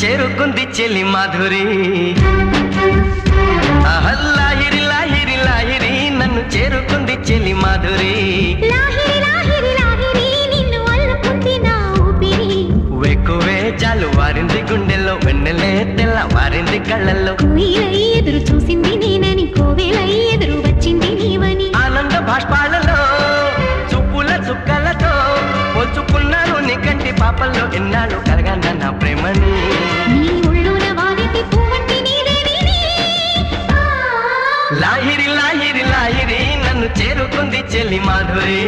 చేరుకుంది చెలి మాధురి లాహిరి లాహిరి లాహిరి నన్ను చేరుకుంది చెలి మాధురి వెక్కువే చాలు వారింది గుండెల్లో వెన్నెలే తెల్ల వారింది కళ్ళల్లో ఎదురు చూసింది నేనని కోవెలై ఎదురు వచ్చింది నీవని ఆనంద భాష్పాలలో చుప్పుల చుక్కలతో పోల్చుకున్నాను నీ కంటి పాపల్లో ఎన్నాళ్ళు కలగన్న నా ప్రేమని లాహిరి లాహిరి లాహిరి నన్ను చేరుకుంది చెలి మాధురి